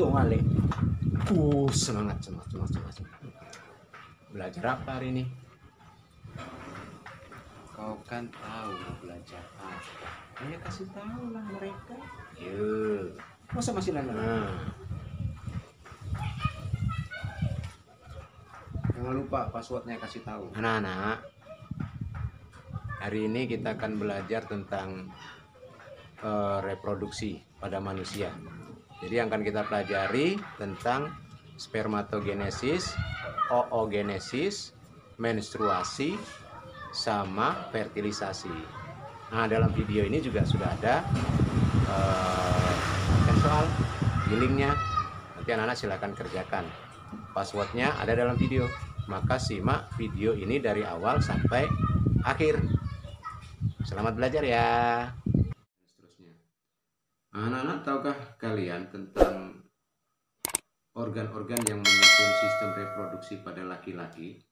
Tuh ngalik. Semangat. Belajar apa hari ini? Kau kan tahu mau belajar apa. Ya kasih tahu lah mereka. Yuk. Masa masih nanya? Jangan lupa passwordnya kasih tahu. Anak-anak, hari ini kita akan belajar tentang reproduksi pada manusia. Jadi yang akan kita pelajari tentang spermatogenesis, oogenesis, menstruasi, sama fertilisasi. Nah, dalam video ini juga sudah ada soal linknya. Nanti anak-anak silakan kerjakan. Passwordnya ada dalam video. Maka simak video ini dari awal sampai akhir. Selamat belajar ya. Seterusnya. Anak-anak, tahukah kalian tentang organ-organ yang menyusun sistem reproduksi pada laki-laki?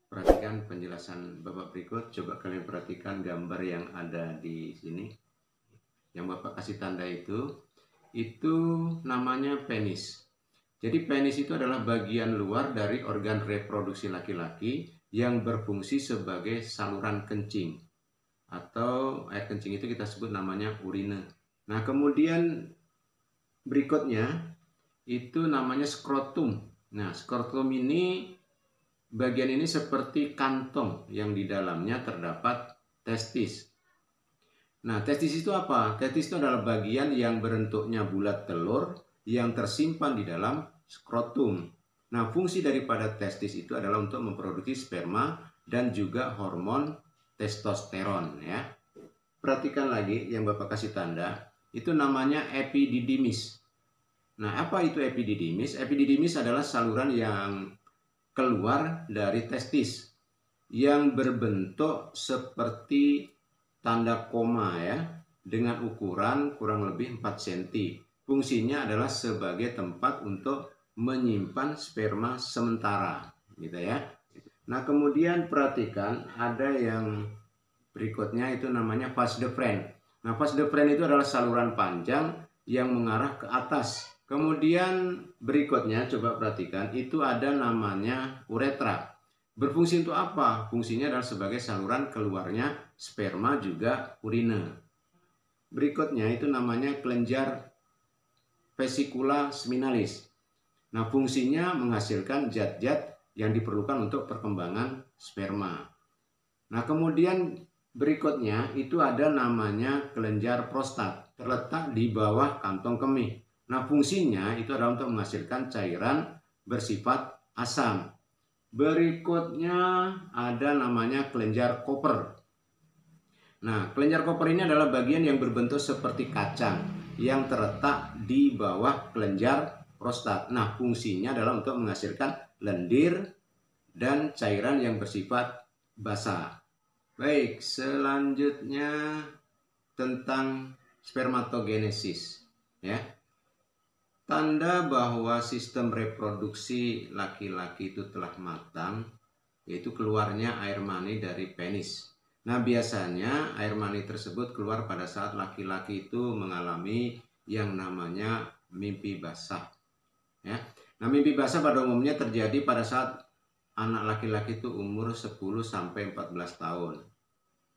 Perhatikan penjelasan Bapak berikut. Coba kalian perhatikan gambar yang ada di sini. Yang Bapak kasih tanda itu namanya penis. Jadi penis itu adalah bagian luar dari organ reproduksi laki-laki yang berfungsi sebagai saluran kencing. Atau air kencing itu kita sebut namanya urine. Nah, kemudian berikutnya itu namanya skrotum. Nah, skrotum ini, bagian ini seperti kantong yang di dalamnya terdapat testis. Nah, testis itu apa? Testis itu adalah bagian yang bentuknya bulat telur yang tersimpan di dalam skrotum. Nah, fungsi daripada testis itu adalah untuk memproduksi sperma dan juga hormon testosteron ya. Perhatikan lagi yang Bapak kasih tanda, itu namanya epididymis. Nah, apa itu epididymis? Epididymis adalah saluran yang keluar dari testis yang berbentuk seperti tanda koma ya, dengan ukuran kurang lebih 4 cm. Fungsinya adalah sebagai tempat untuk menyimpan sperma sementara, gitu ya. Nah, kemudian perhatikan ada yang berikutnya itu namanya vas deferens. Nah, vas deferens itu adalah saluran panjang yang mengarah ke atas. Kemudian berikutnya coba perhatikan itu ada namanya uretra. Berfungsi untuk apa? Fungsinya adalah sebagai saluran keluarnya sperma juga urine. Berikutnya itu namanya kelenjar vesicula seminalis. Nah, fungsinya menghasilkan zat-zat yang diperlukan untuk perkembangan sperma. Nah, kemudian berikutnya itu ada namanya kelenjar prostat, terletak di bawah kantong kemih. Nah, fungsinya itu adalah untuk menghasilkan cairan bersifat asam. Berikutnya ada namanya kelenjar Koper. Nah, kelenjar Koper ini adalah bagian yang berbentuk seperti kacang yang terletak di bawah kelenjar prostat. Nah, fungsinya adalah untuk menghasilkan lendir dan cairan yang bersifat basah. Baik, selanjutnya tentang spermatogenesis ya. Tanda bahwa sistem reproduksi laki-laki itu telah matang yaitu keluarnya air mani dari penis. Nah, biasanya air mani tersebut keluar pada saat laki-laki itu mengalami yang namanya mimpi basah. Ya. Nah, mimpi basah pada umumnya terjadi pada saat anak laki-laki itu umur 10-14 tahun.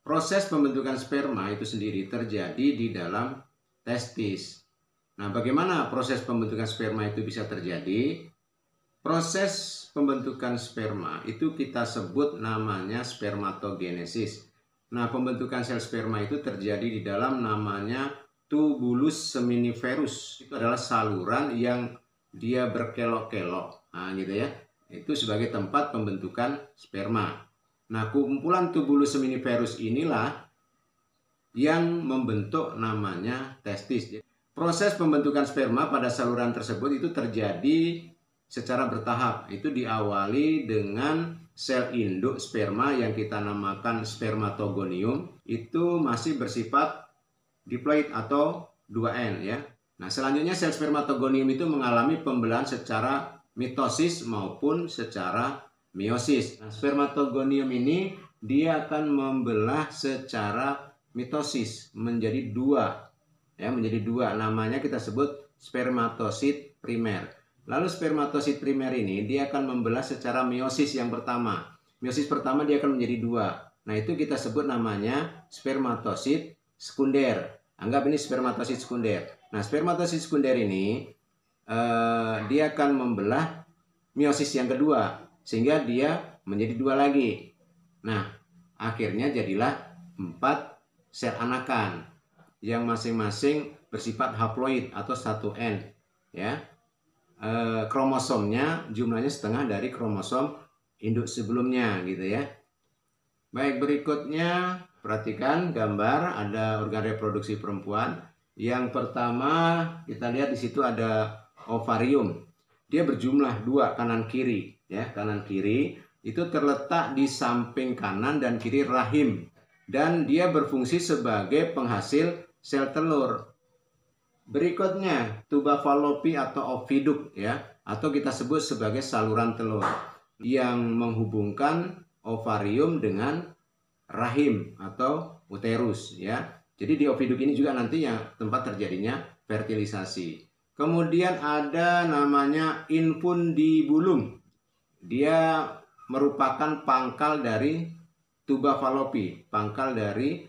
Proses pembentukan sperma itu sendiri terjadi di dalam testis. Nah, bagaimana proses pembentukan sperma itu bisa terjadi? Proses pembentukan sperma itu kita sebut namanya spermatogenesis. Nah, pembentukan sel sperma itu terjadi di dalam namanya tubulus seminiferus. Itu adalah saluran yang dia berkelok-kelok. Nah, gitu ya. Itu sebagai tempat pembentukan sperma. Nah, kumpulan tubulus seminiferus inilah yang membentuk namanya testis. Proses pembentukan sperma pada saluran tersebut itu terjadi secara bertahap. Itu diawali dengan sel induk sperma yang kita namakan spermatogonium. Itu masih bersifat diploid atau 2N ya. Nah, selanjutnya sel spermatogonium itu mengalami pembelahan secara mitosis maupun secara meiosis. Nah, spermatogonium ini dia akan membelah secara mitosis menjadi dua. Ya, menjadi dua. Namanya kita sebut spermatosit primer. Lalu spermatosit primer ini dia akan membelah secara meiosis yang pertama. Meiosis pertama dia akan menjadi 2. Nah, itu kita sebut namanya spermatosit sekunder. Anggap ini spermatosit sekunder. Nah, spermatosit sekunder ini dia akan membelah meiosis yang kedua, sehingga dia menjadi 2 lagi. Nah, akhirnya jadilah 4 sel anakan yang masing-masing bersifat haploid atau 1N, ya. Kromosomnya jumlahnya setengah dari kromosom induk sebelumnya, gitu ya. Baik, berikutnya perhatikan gambar, ada organ reproduksi perempuan. Yang pertama kita lihat di situ ada ovarium. Dia berjumlah 2 kanan kiri, ya. Kanan kiri itu terletak di samping kanan dan kiri rahim, dan dia berfungsi sebagai penghasil sel telur. Berikutnya tuba Fallopi atau oviduk, ya, atau kita sebut sebagai saluran telur yang menghubungkan ovarium dengan rahim atau uterus, ya. Jadi di oviduk ini juga nanti yang tempat terjadinya fertilisasi. Kemudian ada namanya infundibulum. Dia merupakan pangkal dari tuba Fallopi, pangkal dari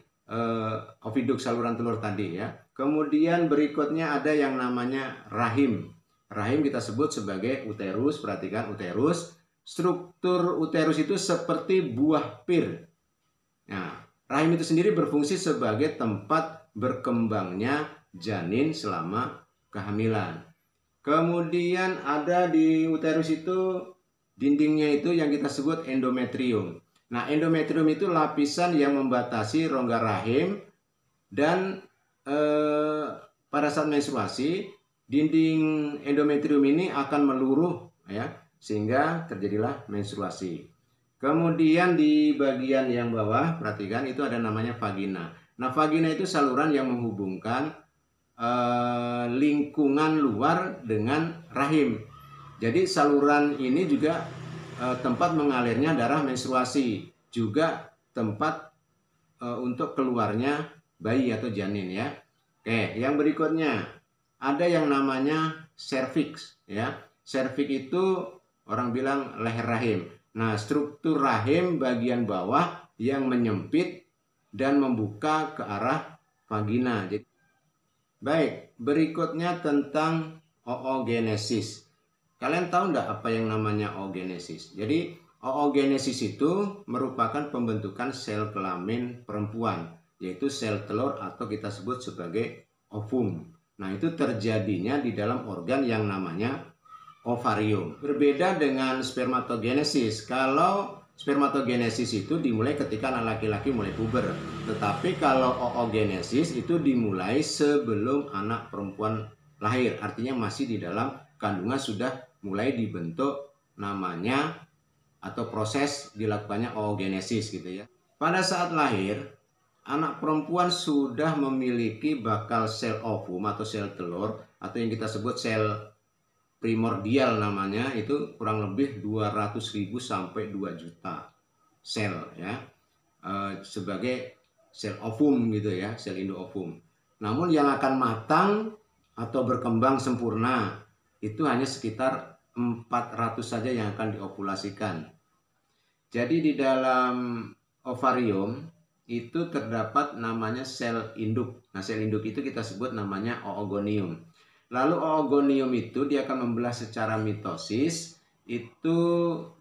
oviduk saluran telur tadi, ya. Kemudian berikutnya ada yang namanya rahim. Rahim kita sebut sebagai uterus. Perhatikan uterus. Struktur uterus itu seperti buah pir. Nah, rahim itu sendiri berfungsi sebagai tempat berkembangnya janin selama kehamilan. Kemudian ada di uterus itu dindingnya itu yang kita sebut endometrium. Nah, endometrium itu lapisan yang membatasi rongga rahim, dan pada saat menstruasi dinding endometrium ini akan meluruh, ya, sehingga terjadilah menstruasi. Kemudian di bagian yang bawah perhatikan itu ada namanya vagina. Nah, vagina itu saluran yang menghubungkan lingkungan luar dengan rahim. Jadi saluran ini juga tempat mengalirnya darah menstruasi, juga tempat untuk keluarnya bayi atau janin, ya. Oke, yang berikutnya ada yang namanya serviks, ya. Serviks itu orang bilang leher rahim. Nah, struktur rahim bagian bawah yang menyempit dan membuka ke arah vagina. Baik, berikutnya tentang oogenesis. Kalian tahu enggak apa yang namanya oogenesis? Jadi oogenesis itu merupakan pembentukan sel kelamin perempuan, yaitu sel telur atau kita sebut sebagai ovum. Nah, itu terjadinya di dalam organ yang namanya ovarium. Berbeda dengan spermatogenesis. Kalau spermatogenesis itu dimulai ketika anak laki-laki mulai puber. Tetapi kalau oogenesis itu dimulai sebelum anak perempuan lahir. Artinya masih di dalam kandungan sudah mulai dibentuk namanya atau proses dilakukannya oogenesis, gitu ya. Pada saat lahir, anak perempuan sudah memiliki bakal sel ovum atau sel telur atau yang kita sebut sel primordial namanya, itu kurang lebih 200.000 sampai 2 juta sel, ya, sebagai sel ovum, gitu ya, sel induk ovum. Namun yang akan matang atau berkembang sempurna itu hanya sekitar 400 saja yang akan diopulasikan. Jadi di dalam ovarium itu terdapat namanya sel induk. Nah, sel induk itu kita sebut namanya oogonium. Lalu oogonium itu dia akan membelah secara mitosis, itu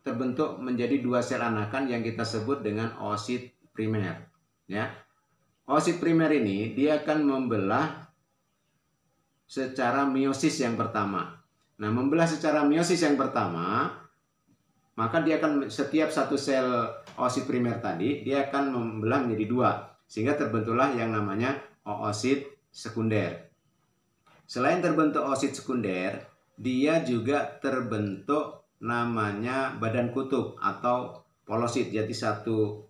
terbentuk menjadi 2 sel anakan yang kita sebut dengan oosit primer, ya. Oosit primer ini dia akan membelah secara meiosis yang pertama. Nah, membelah secara meiosis yang pertama, maka dia akan setiap satu sel oosit primer tadi dia akan membelah menjadi 2, sehingga terbentuklah yang namanya oosit sekunder. Selain terbentuk oosit sekunder, dia juga terbentuk namanya badan kutub atau polosit. Jadi satu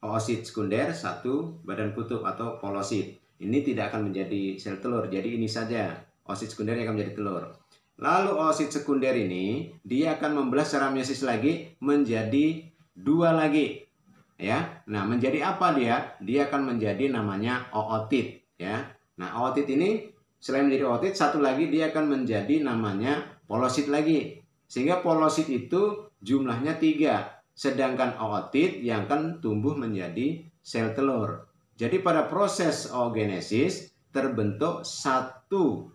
oosit sekunder, satu badan kutub atau polosit. Ini tidak akan menjadi sel telur. Jadi ini saja oosit sekunder yang akan menjadi telur. Lalu oosit sekunder ini dia akan membelah secara meiosis lagi menjadi 2 lagi, ya. Nah, menjadi apa dia? Dia akan menjadi namanya ootit, ya. Nah, ootit ini Selain menjadi oosit, satu lagi dia akan menjadi namanya polosit lagi. Sehingga polosit itu jumlahnya 3. Sedangkan ootit yang akan tumbuh menjadi sel telur. Jadi pada proses oogenesis terbentuk satu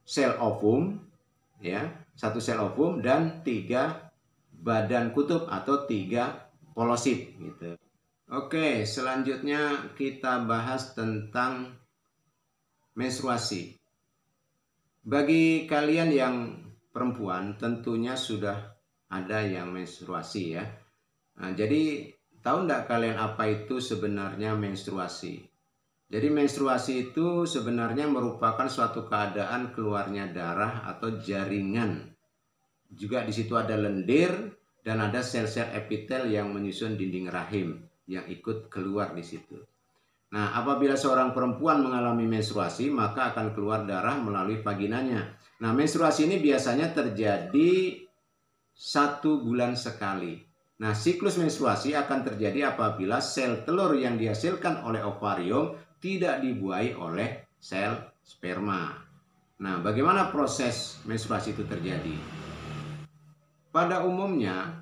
sel ovum, ya, satu sel ovum dan 3 badan kutub atau 3 polosit gitu. Oke, selanjutnya kita bahas tentang menstruasi. Bagi kalian yang perempuan tentunya sudah ada yang menstruasi ya. Nah, jadi tahu nggak kalian apa itu sebenarnya menstruasi? Jadi menstruasi itu sebenarnya merupakan suatu keadaan keluarnya darah atau jaringan. Juga di situ ada lendir dan ada sel-sel epitel yang menyusun dinding rahim yang ikut keluar di situ. Nah, apabila seorang perempuan mengalami menstruasi, maka akan keluar darah melalui vaginanya. Nah, menstruasi ini biasanya terjadi 1 bulan sekali. Nah, siklus menstruasi akan terjadi apabila sel telur yang dihasilkan oleh ovarium tidak dibuai oleh sel sperma. Nah, bagaimana proses menstruasi itu terjadi? Pada umumnya,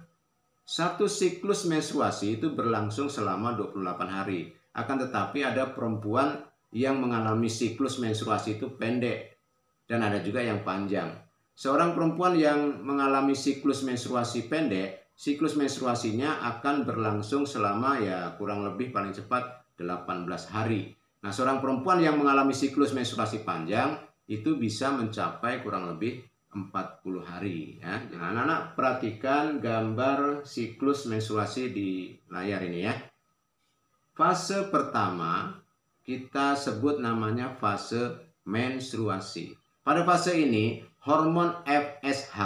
satu siklus menstruasi itu berlangsung selama 28 hari. Akan tetapi ada perempuan yang mengalami siklus menstruasi itu pendek dan ada juga yang panjang. Seorang perempuan yang mengalami siklus menstruasi pendek, siklus menstruasinya akan berlangsung selama ya kurang lebih paling cepat 18 hari. Nah, seorang perempuan yang mengalami siklus menstruasi panjang itu bisa mencapai kurang lebih 40 hari ya. Nah, anak-anak perhatikan gambar siklus menstruasi di layar ini ya. Fase pertama kita sebut namanya fase menstruasi. Pada fase ini hormon FSH,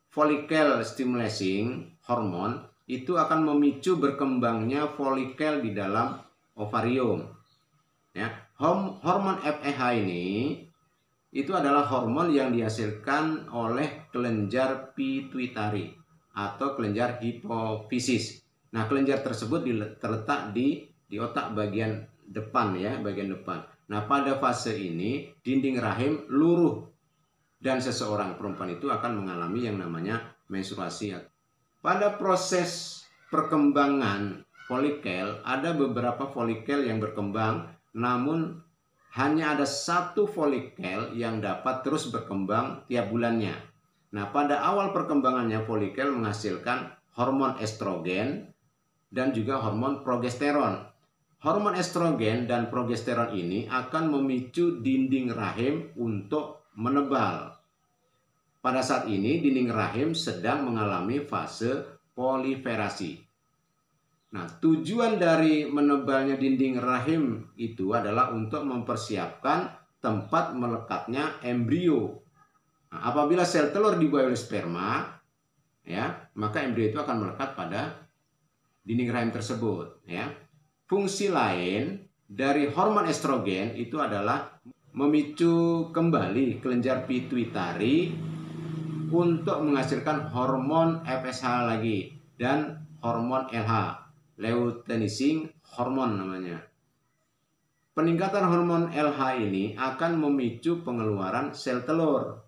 follicle stimulating hormone, itu akan memicu berkembangnya folikel di dalam ovarium. Ya, hormon FSH ini itu adalah hormon yang dihasilkan oleh kelenjar pituitari atau kelenjar hipofisis. Nah, kelenjar tersebut terletak di otak bagian depan ya, bagian depan. Nah, pada fase ini dinding rahim luruh dan seseorang perempuan itu akan mengalami yang namanya menstruasi. Pada proses perkembangan folikel ada beberapa folikel yang berkembang, namun hanya ada satu folikel yang dapat terus berkembang tiap bulannya. Nah, pada awal perkembangannya folikel menghasilkan hormon estrogen dan juga hormon progesteron. Hormon estrogen dan progesteron ini akan memicu dinding rahim untuk menebal. Pada saat ini dinding rahim sedang mengalami fase proliferasi. Nah, tujuan dari menebalnya dinding rahim itu adalah untuk mempersiapkan tempat melekatnya embrio. Nah, apabila sel telur dibuai oleh sperma, ya, maka embrio itu akan melekat pada dinding rahim tersebut. Ya, fungsi lain dari hormon estrogen itu adalah memicu kembali kelenjar pituitari untuk menghasilkan hormon FSH lagi dan hormon LH. Luteinizing hormon namanya. Peningkatan hormon LH ini akan memicu pengeluaran sel telur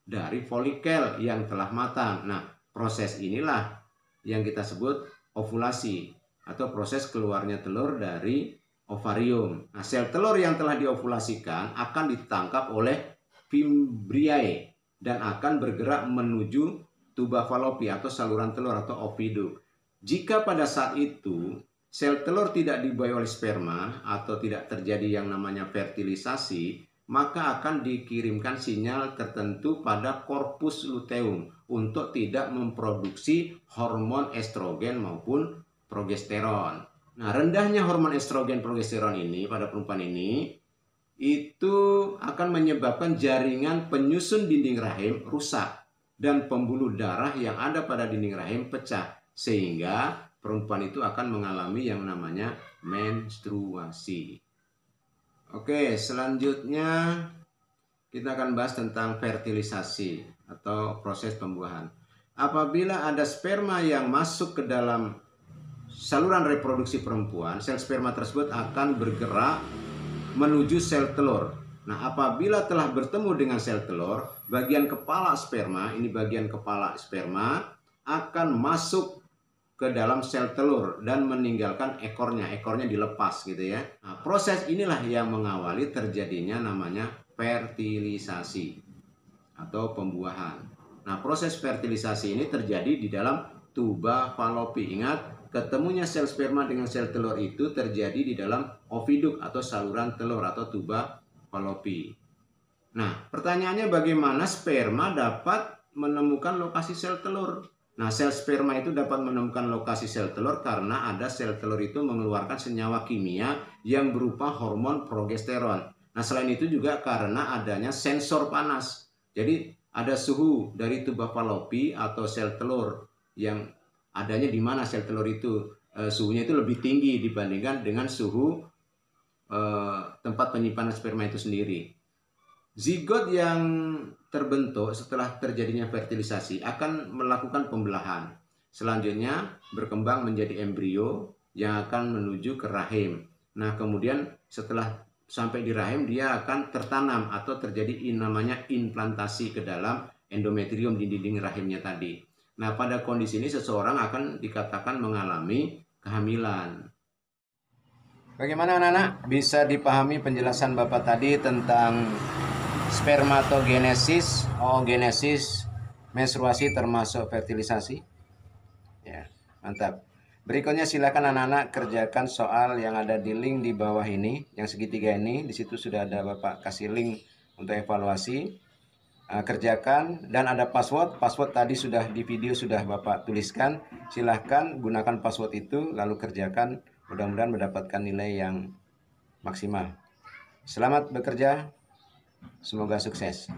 dari folikel yang telah matang. Nah, proses inilah yang kita sebut ovulasi atau proses keluarnya telur dari ovarium. Nah, sel telur yang telah diovulasikan akan ditangkap oleh fimbriae dan akan bergerak menuju tuba Fallopi atau saluran telur atau ovidu. Jika pada saat itu sel telur tidak dibuai oleh sperma atau tidak terjadi yang namanya fertilisasi, maka akan dikirimkan sinyal tertentu pada korpus luteum untuk tidak memproduksi hormon estrogen maupun progesteron. Nah, rendahnya hormon estrogen progesteron ini pada perempuan ini itu akan menyebabkan jaringan penyusun dinding rahim rusak dan pembuluh darah yang ada pada dinding rahim pecah, sehingga perempuan itu akan mengalami yang namanya menstruasi. Oke, selanjutnya kita akan bahas tentang fertilisasi atau proses pembuahan. Apabila ada sperma yang masuk ke dalam saluran reproduksi perempuan, sel sperma tersebut akan bergerak menuju sel telur Nah, apabila telah bertemu dengan sel telur, bagian kepala sperma, ini bagian kepala sperma, akan masuk ke dalam sel telur dan meninggalkan ekornya. Ekornya dilepas gitu ya. Nah, proses inilah yang mengawali terjadinya namanya fertilisasi atau pembuahan. Nah, proses fertilisasi ini terjadi di dalam tuba Fallopi. Ingat, ketemunya sel sperma dengan sel telur itu terjadi di dalam oviduk atau saluran telur atau tuba Fallopi. Nah, pertanyaannya bagaimana sperma dapat menemukan lokasi sel telur? Nah, sel sperma itu dapat menemukan lokasi sel telur karena ada sel telur itu mengeluarkan senyawa kimia yang berupa hormon progesteron. Nah, selain itu juga karena adanya sensor panas. Jadi, ada suhu dari tuba Fallopi atau sel telur yang adanya di mana sel telur itu. Suhunya itu lebih tinggi dibandingkan dengan suhu tempat penyimpanan sperma itu sendiri. Zigot yang terbentuk setelah terjadinya fertilisasi akan melakukan pembelahan. Selanjutnya berkembang menjadi embrio yang akan menuju ke rahim. Nah, kemudian setelah sampai di rahim dia akan tertanam atau terjadi namanya implantasi ke dalam endometrium di dinding rahimnya tadi. Nah, pada kondisi ini seseorang akan dikatakan mengalami kehamilan. Bagaimana anak-anak? Bisa dipahami penjelasan Bapak tadi tentang spermatogenesis, oogenesis, menstruasi termasuk fertilisasi? Ya, mantap. Berikutnya silakan anak-anak kerjakan soal yang ada di link di bawah ini, yang segitiga ini. Di situ sudah ada Bapak kasih link untuk evaluasi. Kerjakan dan ada password. Password tadi sudah di video sudah Bapak tuliskan. Silahkan gunakan password itu lalu kerjakan. Mudah-mudahan mendapatkan nilai yang maksimal. Selamat bekerja. Semoga sukses.